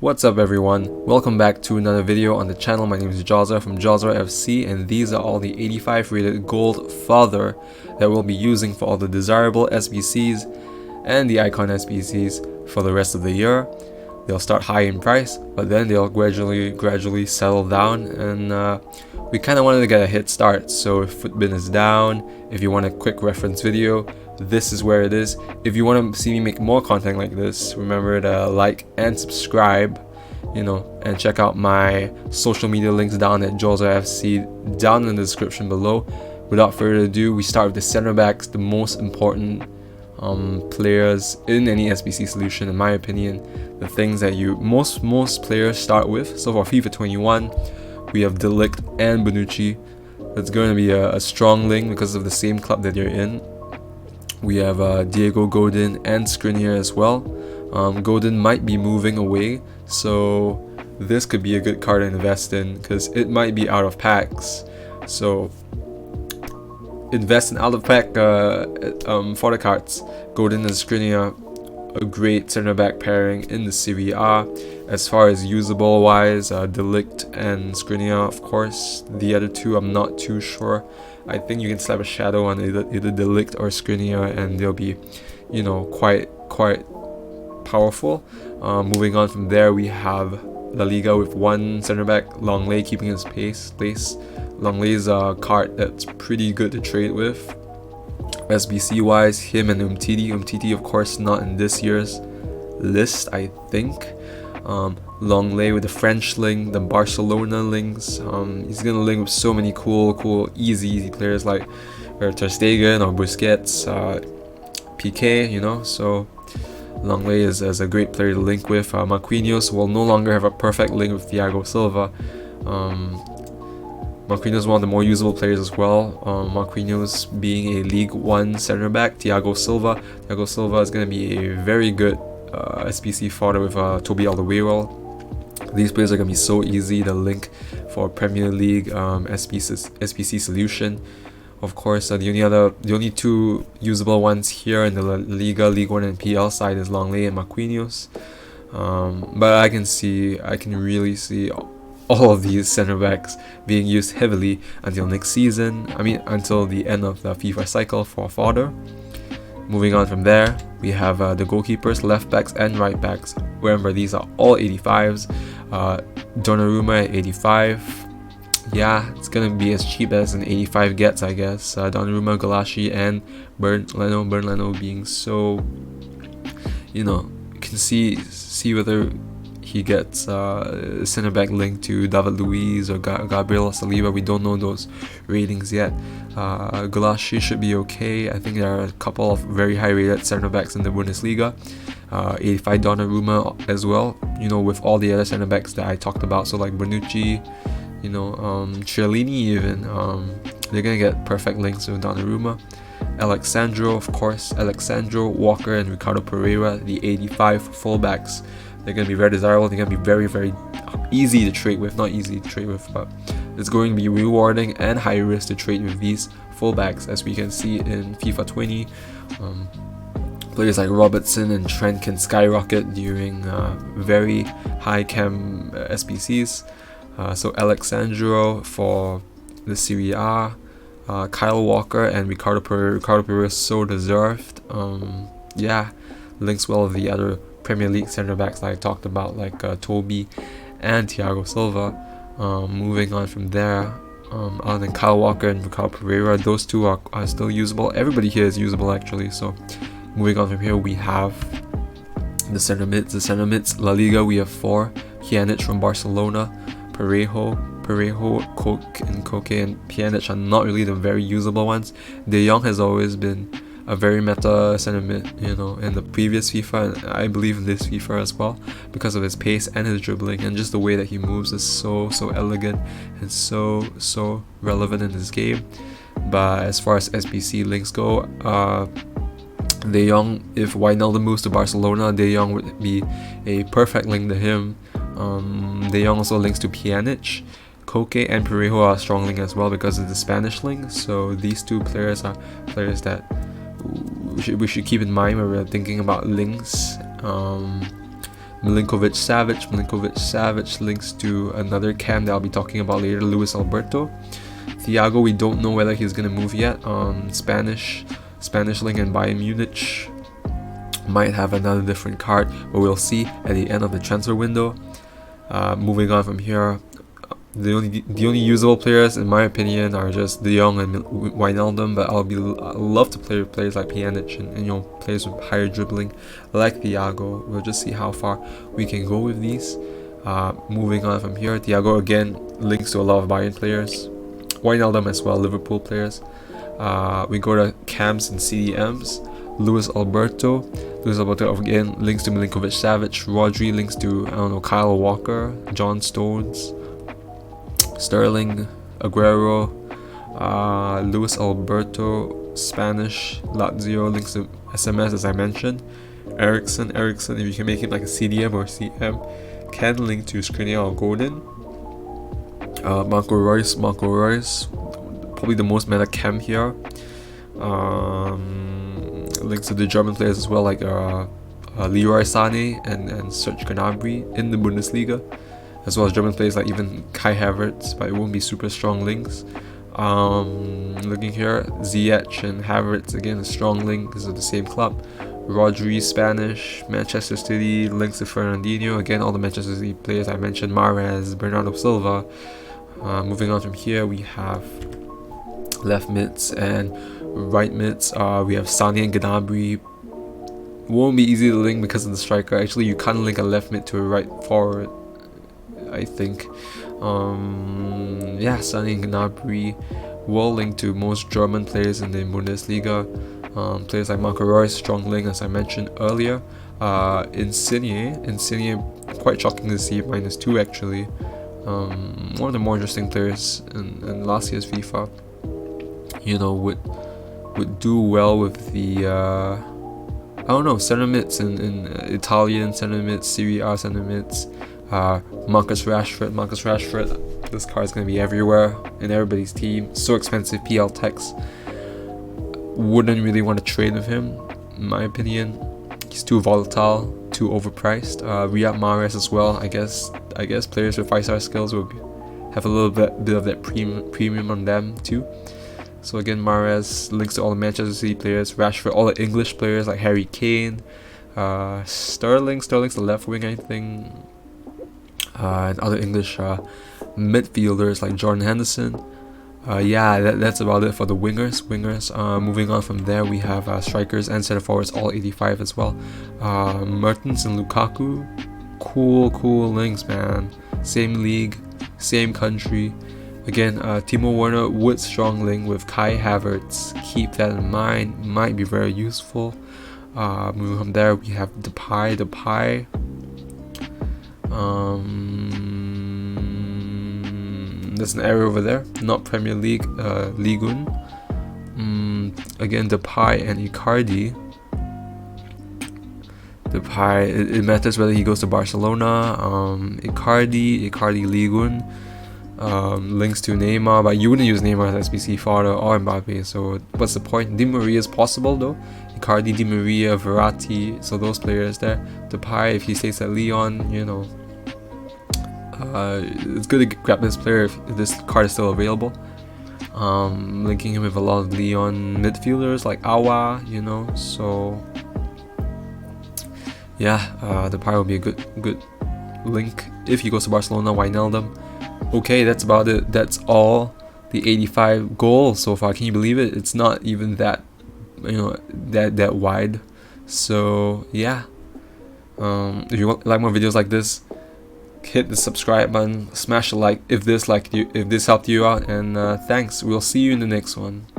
What's up everyone, welcome back to another video on the channel. My name is Jazza from Jazza FC, and these are all the 85 rated gold fodder that we'll be using for all the desirable SBCs and the icon SBCs for the rest of the year. They'll start high in price, but then they'll gradually settle down, and we kind of wanted to get a hit start. So if futbin is down, if you want a quick reference video, this is where it is. If you want to see me make more content like this, remember to like and subscribe, and check out my social media links down at Jolza FC down in the description below. Without further ado, we start with the center backs, the most important players in any SBC solution, in my opinion. The things that most players start with. So for FIFA 21, we have De Ligt and Bonucci. It's going to be a strong link because of the same club that you're in. We have Diego Godin and Skriniar as well. Godin might be moving away, so this could be a good card to invest in because it might be out of packs. So invest in out of pack for the cards. Godin and Skriniar, a great center back pairing in the Serie A. As far as usable wise, De Ligt and Skriniar, of course. The other two, I'm not too sure. I think you can slap a shadow on either De Ligt or Skriniar, and they'll be, quite powerful. Moving on from there, we have La Liga with one center back, Longley, keeping his place. Longley's a card that's pretty good to trade with. SBC wise, him and Umtiti, of course, not in this year's list, I think. Longley with the French link, the Barcelona links. He's gonna link with so many cool, easy players like Ter Stegen or Busquets, PK, so Longley is a great player to link with. Marquinhos will no longer have a perfect link with Thiago Silva. Marquinhos is one of the more usable players as well. Marquinhos being a League 1 center back. Thiago Silva is going to be a very good SBC fodder with Toby Alderweireld. These players are going to be so easy to link for Premier League SBC solution. Of course, the only two usable ones here in the Liga, League 1 and PL side is Longley and Marquinhos. But I can really see all of these center backs being used heavily until next season. Until the end of the FIFA cycle for fodder. Moving on from there, we have the goalkeepers, left backs and right backs. Remember, these are all 85s. Donnarumma at 85. Yeah, it's gonna be as cheap as an 85 gets, I guess. Donnarumma, Galashi, and Bernd Leno being so, you can see whether he gets a center back linked to David Luiz or Gabriel Saliba. We don't know those ratings yet. Galashi should be okay. I think there are a couple of very high rated center backs in the Bundesliga. 85 Donnarumma as well, with all the other center backs that I talked about. So like Bonucci, Chiellini even, they're gonna get perfect links with Donnarumma. Alexandro, of course, Walker and Ricardo Pereira, the 85 fullbacks. They're going to be very desirable. They're going to be very easy to trade with. Not easy to trade with, but it's going to be rewarding and high risk to trade with these fullbacks, as we can see in FIFA 20. Players like Robertson and Trent can skyrocket during very high cam SBCs. So Alexandro for the Serie A, Kyle Walker and Ricardo Pereira, so deserved. Links well with the other Premier League center backs that I talked about, like Toby and Thiago Silva. Moving on from there, other than Kyle Walker and Ricardo Pereira, those two are still usable. Everybody here is usable actually. So moving on from here, we have the center mids. La Liga, we have 4. Pjanic from Barcelona, Parejo, Koke and Pjanic are not really the very usable ones. De Jong has always been a very meta center mid, in the previous FIFA, and I believe in this FIFA as well, because of his pace and his dribbling, and just the way that he moves is so elegant and so relevant in his game. But as far as SBC links go, De Jong, if Wijnaldum moves to Barcelona, De Jong would be a perfect link to him. De Jong also links to Pjanic. Koke and Parejo are a strong link as well because of the Spanish link. So these two players are players that we should keep in mind when we're thinking about links. Milinkovic Savic links to another cam that I'll be talking about later, Luis Alberto. Thiago, we don't know whether he's gonna move yet. Spanish link and Bayern Munich might have another different card, but we'll see at the end of the transfer window. Moving on from here, the only usable players in my opinion are just De Jong and Wijnaldum, but I love to play with players like Pjanic and you know, players with higher dribbling like Thiago. We'll just see how far we can go with these. Moving on from here, Thiago again links to a lot of Bayern players, Wijnaldum as well, Liverpool players. We go to cams and CDMs. Luis Alberto again links to Milinkovic Savic. Rodri links to, I don't know, Kyle Walker, John Stones, Sterling, Aguero. Luis Alberto, Spanish, Lazio links to SMS as I mentioned. Ericsson, if you can make it like a CDM or CM, can link to Skriniar or Godin. Marco Reus, probably the most meta cam here. Links to the German players as well, like Leroy Sané and Serge Gnabry in the Bundesliga, as well as German players like even Kai Havertz, but it won't be super strong links. Looking here, Ziyech and Havertz, again a strong link because of the same club. Rodri, Spanish, Manchester City links to Fernandinho, again all the Manchester City players I mentioned, Mahrez, Bernardo Silva. Moving on from here, we have left mids and right mids. We have Sané and Gnabry. Won't be easy to link because of the striker. Actually, you can't link a left mid to a right forward, I think. Yeah, Sané and Gnabry will link to most German players in the Bundesliga. Players like Marco Reus, strong link as I mentioned earlier. Insigne, quite shocking to see -2 actually. One of the more interesting players in last year's FIFA. You know, would do well with the I don't know, center mids in Italian center mids, Serie A center mids. Marcus Rashford, this card is going to be everywhere in everybody's team. So expensive, PL techs wouldn't really want to trade with him in my opinion. He's too volatile, too overpriced. Riyad Mahrez as well. I guess players with 5-star skills will have a little bit of that premium on them too. So again, Mahrez links to all the Manchester City players, Rashford, all the English players like Harry Kane, Sterling's the left wing I think, and other English midfielders like Jordan Henderson. Yeah, that's about it for the wingers. Moving on from there, we have strikers and center forwards, all 85 as well. Mertens and Lukaku, cool links, man. Same league, same country. Again, Timo Werner would strong link with Kai Havertz. Keep that in mind, might be very useful. Moving from there, we have Depay. There's an error over there, not Premier League, Ligue 1. Again, Depay and Icardi. Depay, it matters whether he goes to Barcelona. Icardi Ligue 1. Links to Neymar, but you wouldn't use Neymar as SBC FODDER or Mbappe, so what's the point? Di Maria is possible though. Icardi, Di Maria, Verratti, so those players there. Depay, if he stays at Lyon, you know, it's good to grab this player if this card is still available. Linking him with a lot of Lyon midfielders like Awa, you know, so yeah, Depay will be a good link if he goes to Barcelona. Wijnaldum. Okay, that's about it. That's all the 85 goals so far. Can you believe it? It's not even that, you know, that wide. So yeah, if you like more videos like this, hit the subscribe button, smash a like if this helped you out, and thanks. We'll see you in the next one.